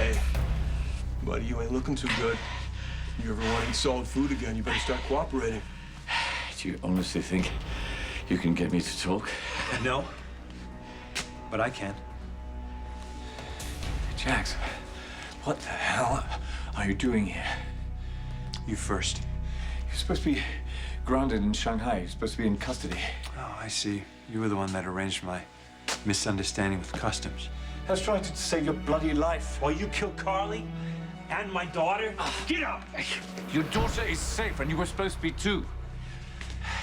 Hey, buddy, you ain't looking too good. You ever want to eat solid food again, you better start cooperating. Do you honestly think you can get me to talk? No, but I can. Jax, what the hell are you doing here? You first. You're supposed to be grounded in Shanghai. You're supposed to be in custody. Oh, I see. You were the one that arranged my misunderstanding with customs. I was trying to save your bloody life. While you killed Carly and my daughter? Get up! Your daughter is safe, and you were supposed to be too.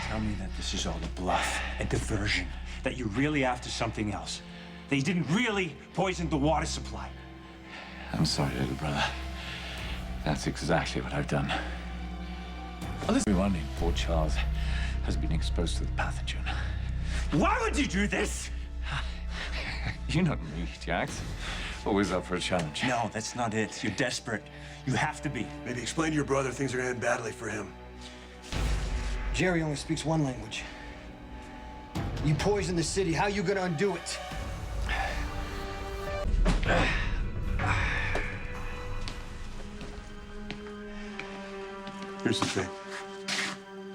Tell me that this is all a bluff, a diversion, that you're really after something else. That you didn't really poison the water supply. I'm sorry, little brother. That's exactly what I've done. Everyone in Port Charles has been exposed to the pathogen. Why would you do this? You're not me, Jax. Always up for a challenge. No, that's not it. You're desperate. You have to be. Maybe explain to your brother things are gonna end badly for him. Jerry only speaks one language. You poisoned the city. How you gonna undo it? Here's the thing.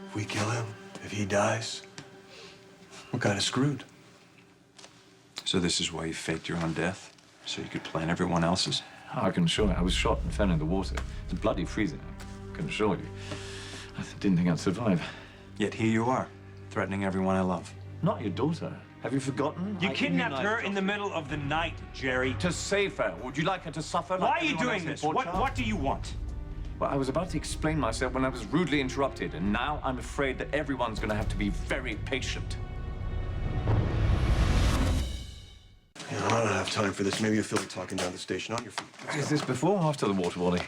If we kill him, if he dies, we're kind of screwed. So this is why you faked your own death? So you could plan everyone else's? I can assure you, I was shot and fell in the water. It's bloody freezing, I can assure you. I didn't think I'd survive. Yet here you are, threatening everyone I love. Not your daughter. Have you forgotten? You kidnapped her in the middle of the night, Jerry. To save her. Would you like her to suffer? Why like are you everyone doing else in this? Port Charles? What do you want? Well, I was about to explain myself when I was rudely interrupted, and now I'm afraid that everyone's going to have to be very patient. You know, I don't have time for this. Maybe you feel like talking down the station on your feet. Is this before or after the waterboarding?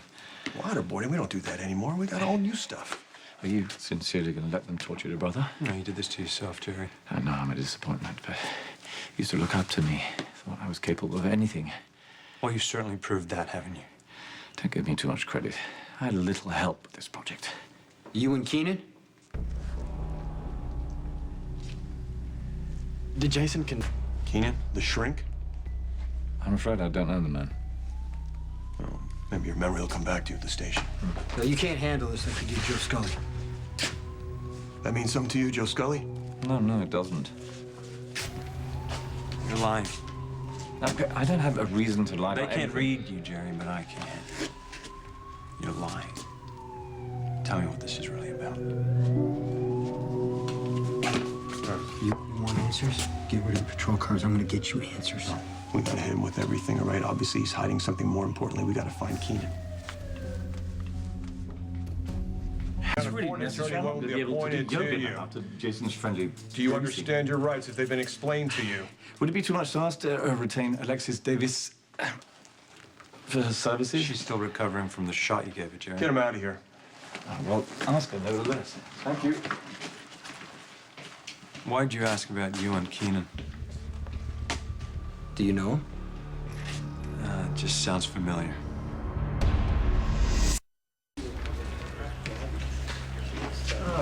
Waterboarding? We don't do that anymore. We got all new stuff. Are you sincerely going to let them torture your brother? No, you did this to yourself, Jerry. I know I'm a disappointment, but you used to look up to me. Thought I was capable of anything. Well, you certainly proved that, haven't you? Don't give me too much credit. I had a little help with this project. You and Keenan? Did Jason Keenan, the shrink? I'm afraid I don't know the man. Well, maybe your memory will come back to you at the station. No, you can't handle this like you did Joe Scully. That means something to you, Joe Scully? No, it doesn't. You're lying. I don't have a reason to lie. They about can't anything. read you, Jerry, but I can. You're lying. Tell me what this is really about. You want answers? Get rid of the patrol cars. I'm gonna get you answers. We gotta hit him with everything, all right? Obviously, he's hiding something more importantly. We gotta find Keenan. It's really necessary won't to be be able to appointed do to yoga you. now after Jason's friendly. Do you pregnancy. understand your rights if they've been explained to you? Would it be too much to ask to retain Alexis Davis for her services? She's still recovering from the shot you gave her, Jerry. Get him out of here. Oh, well, ask her nevertheless. Thank you. Why'd you ask about you and Keenan? Do you know him? It just sounds familiar.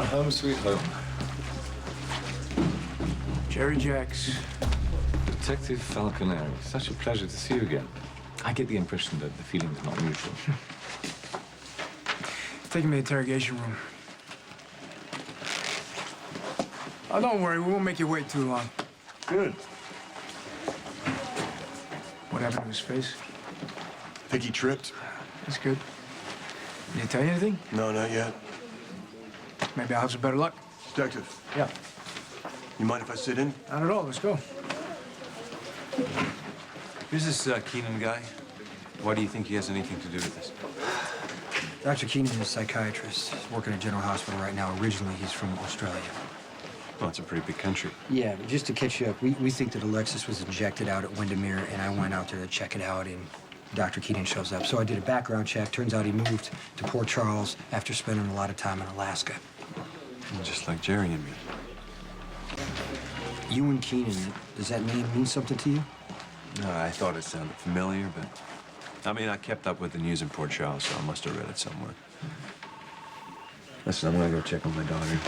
Home sweet home. Jerry Jax. Detective Falconeri, such a pleasure to see you again. I get the impression that the feeling is not mutual. Take him to the interrogation room. Oh, don't worry, we won't make you wait too long. Good. What happened to his face? I think he tripped. That's good. Did he tell you anything? No, not yet. Maybe I'll have some better luck. Detective, Yeah. you mind if I sit in? Not at all. Let's go. Who's this Keenan guy? Why do you think he has anything to do with this? Dr. Keenan is a psychiatrist. He's working at General Hospital right now. Originally, he's from Australia. Well, it's a pretty big country. Yeah, but just to catch you up, we think that Alexis was injected out at Windermere, and I went out there to check it out, and Dr. Keenan shows up. So I did a background check. Turns out he moved to Port Charles after spending a lot of time in Alaska. Just like Jerry and me. You and Keenan, does that name mean something to you? No, I thought it sounded familiar, but... I mean, I kept up with the news in Port Charles, so I must have read it somewhere. Listen, I'm gonna go check on my daughter.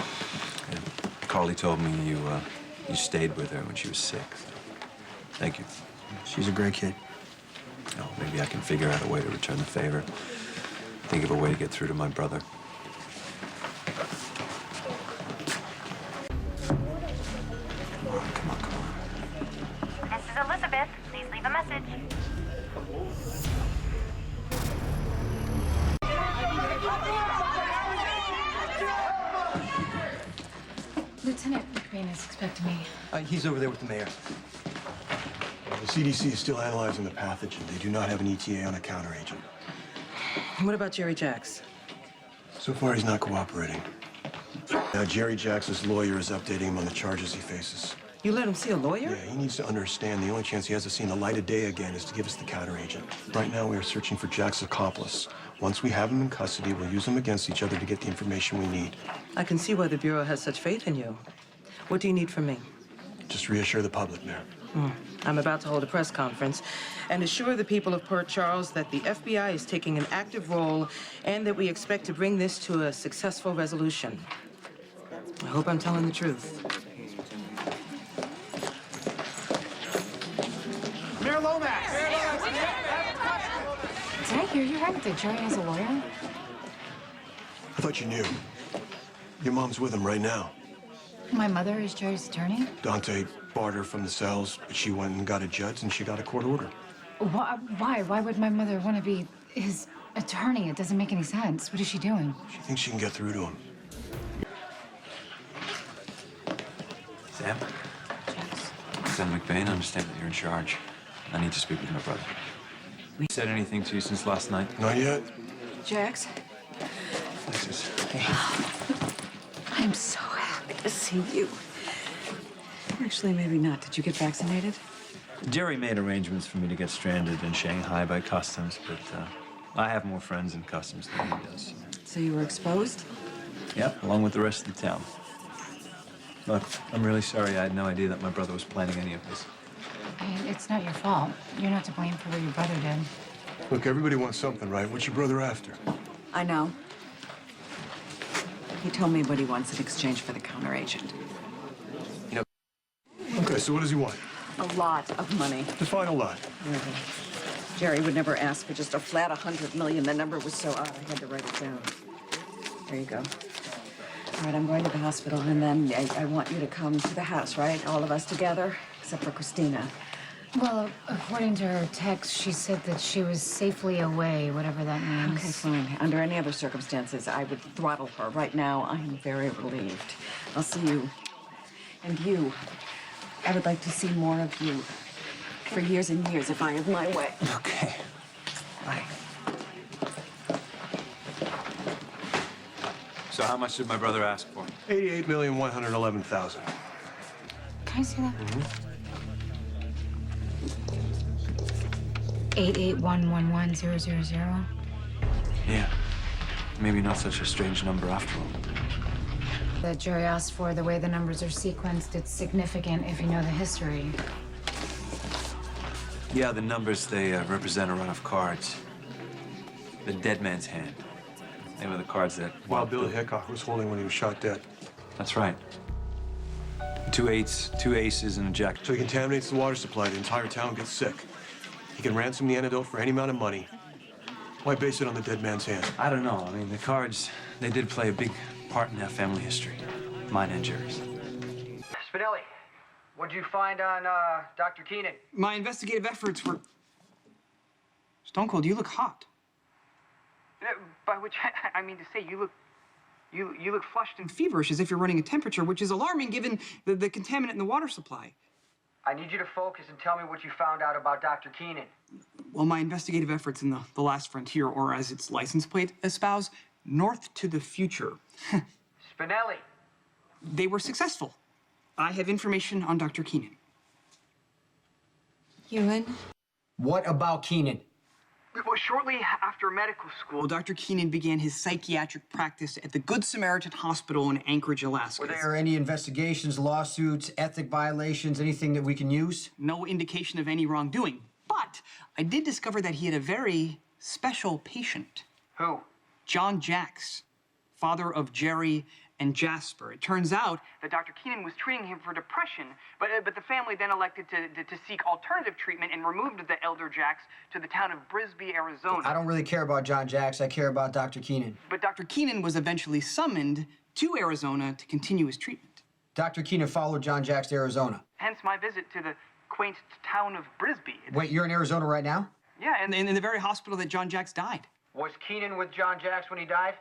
Yeah. Carly told me you stayed with her when she was sick. Thank you. She's a great kid. Oh, maybe I can figure out a way to return the favor. Think of a way to get through to my brother. Come on. This is Elizabeth. Please leave a message. Lieutenant McBain is expecting me. He's over there with the mayor. The CDC is still analyzing the pathogen. They do not have an ETA on a counteragent. What about Jerry Jacks? So far, he's not cooperating. Now, Jerry Jackson's lawyer is updating him on the charges he faces. You let him see a lawyer? Yeah, he needs to understand the only chance he has of seeing the light of day again is to give us the counteragent. Right now, we are searching for Jack's accomplice. Once we have him in custody, we'll use them against each other to get the information we need. I can see why the Bureau has such faith in you. What do you need from me? Just reassure the public, Mayor. I'm about to hold a press conference and assure the people of Port Charles that the FBI is taking an active role and that we expect to bring this to a successful resolution. I hope I'm telling the truth. Mayor Lomax! Did I hear you right? That Jerry has a lawyer? I thought you knew. Your mom's with him right now. My mother is Jerry's attorney? Dante barred her from the cells, but she went and got a judge, and she got a court order. Why? Why would my mother want to be his attorney? It doesn't make any sense. What is she doing? She thinks she can get through to him. Sam? Lieutenant McBain, I understand that you're in charge. I need to speak with my brother. He said anything to you since last night? Not yet. Jax? Alexis. I'm so happy to see you. Actually, maybe not. Did you get vaccinated? Jerry made arrangements for me to get stranded in Shanghai by customs, but I have more friends in customs than he does. So you were exposed? Yep, along with the rest of the town. Look, I'm really sorry. I had no idea that my brother was planning any of this. It's not your fault. You're not to blame for what your brother did. Look, everybody wants something, right? What's your brother after? I know. He told me what he wants in exchange for the counteragent. Okay, so what does he want? A lot of money. Define a lot. Jerry would never ask for just a flat 100 million. The number was so odd, I had to write it down. There you go. All right, I'm going to the hospital, and then I want you to come to the house, right? All of us together, except for Christina. Well, according to her text, she said that she was safely away, whatever that means. Okay, fine. Under any other circumstances, I would throttle her. Right now, I am very relieved. I'll see you. And you. I would like to see more of you for years and years if I have my way. Okay. Bye. So how much did my brother ask for? 88,111,000. Can I see that? 88111000. Yeah. Maybe not such a strange number after all. That Jerry asked for, the way the numbers are sequenced, it's significant if you know the history. Yeah, the numbers, they represent a run of cards. The dead man's hand. They were the cards that... Wild Billy Hickok was holding when he was shot dead. That's right. 2 8s, 2 aces, and a jack. So he contaminates the water supply, the entire town gets sick. He can ransom the antidote for any amount of money. Why base it on the dead man's hand? I don't know. I mean, the cards, they did play a big part in that family history. Mine and Jerry's. Spinelli, what'd you find on Dr. Keenan? My investigative efforts were... Stone Cold, you look hot. By which I mean to say, you look flushed and feverish, as if you're running a temperature, which is alarming given the contaminant in the water supply. I need you to focus and tell me what you found out about Dr. Keenan. Well, my investigative efforts in the last frontier, or as its license plate espouse, North to the Future. Spinelli. They were successful. I have information on Dr. Keenan. Ewan? What about Keenan? Well, shortly after medical school, Dr. Keenan began his psychiatric practice at the Good Samaritan Hospital in Anchorage, Alaska. Were there any investigations, lawsuits, ethic violations, anything that we can use? No indication of any wrongdoing, but I did discover that he had a very special patient. Who? John Jacks, father of Jerry and Jasper. It turns out that Dr. Keenan was treating him for depression, but the family then elected to seek alternative treatment and removed the elder Jax to the town of Brisbee, Arizona. I don't really care about John Jax. I care about Dr. Keenan. But Dr. Keenan was eventually summoned to Arizona to continue his treatment. Dr. Keenan followed John Jax to Arizona. Hence my visit to the quaint town of Brisbee. Wait, you're in Arizona right now? Yeah, and in the very hospital that John Jax died. Was Keenan with John Jax when he died?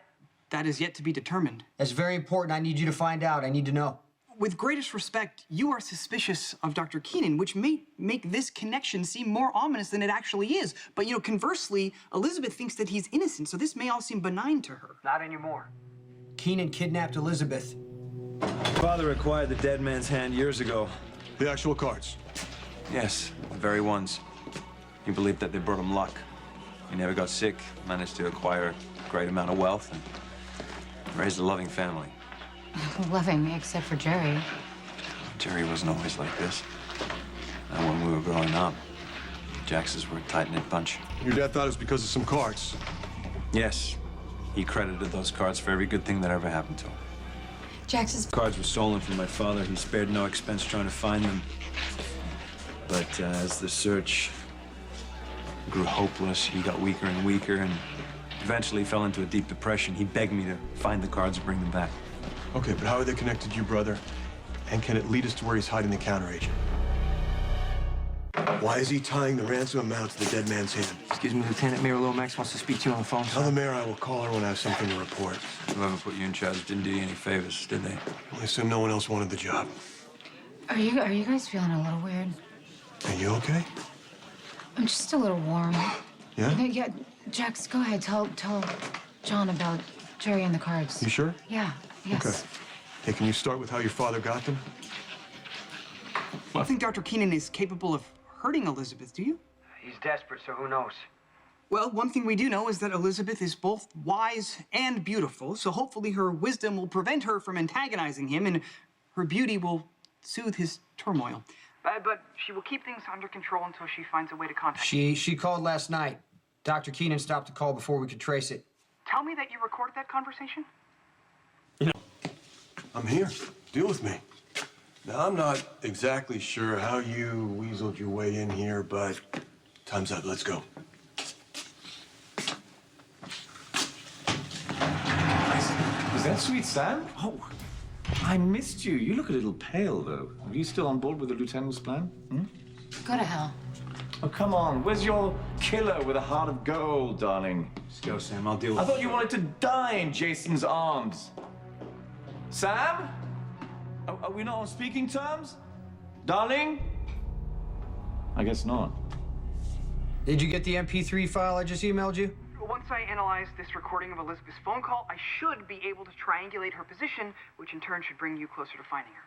That is yet to be determined. That's very important. I need you to find out. I need to know. With greatest respect, you are suspicious of Dr. Keenan, which may make this connection seem more ominous than it actually is. But, you know, conversely, Elizabeth thinks that he's innocent, so this may all seem benign to her. Not anymore. Keenan kidnapped Elizabeth. Father acquired the dead man's hand years ago. The actual cards. Yes, the very ones. He believed that they brought him luck. He never got sick, managed to acquire a great amount of wealth, and raised a loving family. Loving, except for Jerry. Jerry wasn't always like this. Not when we were growing up. Jax's were a tight-knit bunch. Your dad thought it was because of some cards. Yes, he credited those cards for every good thing that ever happened to him. Jax's Cards were stolen from my father. He spared no expense trying to find them. But as the search grew hopeless, he got weaker and weaker, and eventually fell into a deep depression. He begged me to find the cards and bring them back. Okay, but how are they connected to you, brother? And can it lead us to where he's hiding the counteragent? Why is he tying the ransom amount to the dead man's hand? Excuse me, Lieutenant Mayor Lomax wants to speak to you on the phone. Tell the mayor I will call her when I have something to report. Whoever put you in charge didn't do you any favors, did they? I assume no one else wanted the job. Are you guys feeling a little weird? Are you okay? I'm just a little warm. Yeah? Yeah, Jax, go ahead. Tell John about Jerry and the cards. You sure? Yeah, yes. Okay. Hey, can you start with how your father got them? I don't think Dr. Keenan is capable of hurting Elizabeth, do you? He's desperate, so who knows? Well, one thing we do know is that Elizabeth is both wise and beautiful, so hopefully her wisdom will prevent her from antagonizing him, and her beauty will soothe his turmoil. But she will keep things under control until she finds a way to contact him. She called last night. Dr. Keenan stopped the call before we could trace it. Tell me that you recorded that conversation? I'm here. Deal with me. Now, I'm not exactly sure how you weaseled your way in here, but time's up. Let's go. Is that sweet Sam? Oh, I missed you. You look a little pale, though. Are you still on board with the lieutenant's plan? Hmm? Go to hell. Oh, come on. Where's your killer with a heart of gold, darling? Just go, Sam. I'll deal with I it. thought you wanted to die in Jason's arms. Sam? Are we not on speaking terms? Darling? I guess not. Did you get the MP3 file I just emailed you? Once I analyze this recording of Elizabeth's phone call, I should be able to triangulate her position, which in turn should bring you closer to finding her.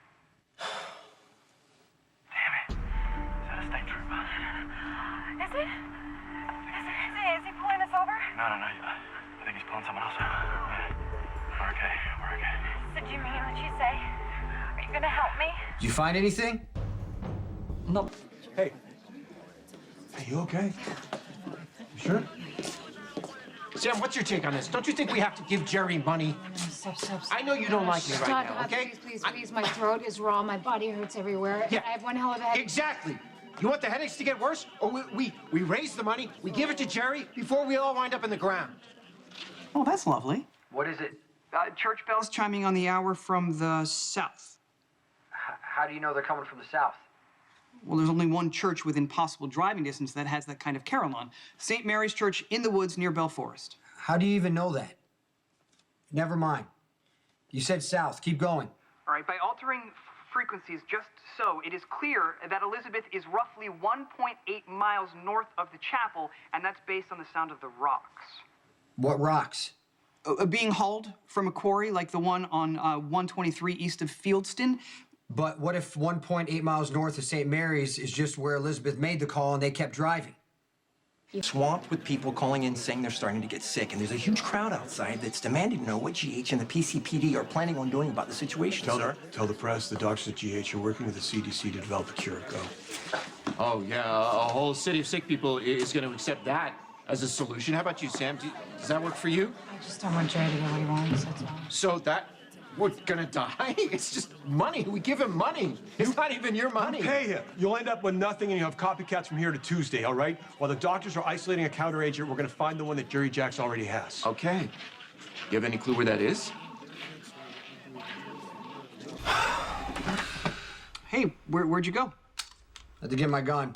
Damn it. Is that a state trooper? Is it? Is he pulling us over? No. I think he's pulling someone else over. Yeah. We're okay. So do you mean what you say? Are you gonna help me? Did you find anything? No. Hey. Hey, you okay? You sure? Sam, what's your take on this? Don't you think we have to give Jerry money? Stop. I know you don't like me right now, okay? Please. My throat is raw. My body hurts everywhere. Yeah. I have one hell of a headache. Exactly. You want the headaches to get worse? Or we raise the money, we give it to Jerry before we all wind up in the ground. Oh, that's lovely. What is it? Church bells chiming on the hour from the south. How do you know they're coming from the south? Well, there's only one church within possible driving distance that has that kind of carol on. St. Mary's Church in the woods near Bell Forest. How do you even know that? Never mind. You said south. Keep going. All right, by altering frequencies just so, it is clear that Elizabeth is roughly 1.8 miles north of the chapel, and that's based on the sound of the rocks. What rocks? Being hauled from a quarry like the one on 123 east of Fieldston. But what if 1.8 miles north of St. Mary's is just where Elizabeth made the call and they kept driving? Swamped with people calling in saying they're starting to get sick, and there's a huge crowd outside that's demanding to know what GH and the PCPD are planning on doing about the situation, sir. Tell the press the doctors at GH are working with the CDC to develop a cure. Go. Oh, yeah, a whole city of sick people is going to accept that as a solution. How about you, Sam? Does that work for you? I just don't want Jerry to get what he wants, that's all. So We're gonna die? It's just money. We give him money. It's not even your money. Pay him. You'll end up with nothing, and you have copycats from here to Tuesday, all right? While the doctors are isolating a counteragent, we're gonna find the one that Jerry Jacks already has. Okay. You have any clue where that is? Hey, where'd you go? I had to get my gun.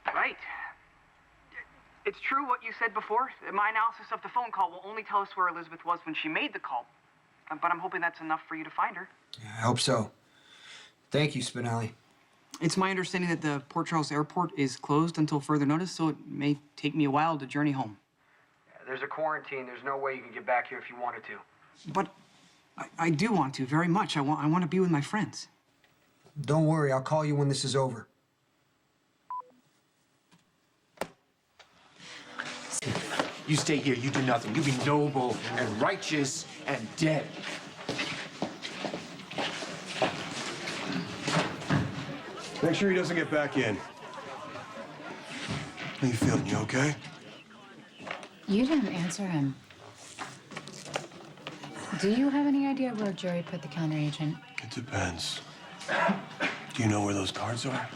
Right. It's true what you said before. My analysis of the phone call will only tell us where Elizabeth was when she made the call. But I'm hoping that's enough for you to find her. Yeah, I hope so. Thank you, Spinelli. It's my understanding that the Port Charles airport is closed until further notice, so it may take me a while to journey home. There's a quarantine. There's no way you can get back here if you wanted to. But I do want to, very much. I want to be with my friends. Don't worry, I'll call you when this is over. You stay here, you do nothing. You be noble and righteous and dead. Make sure he doesn't get back in. How you feeling? You okay? You didn't answer him. Do you have any idea where Jerry put the counteragent? It depends. Do you know where those cards are?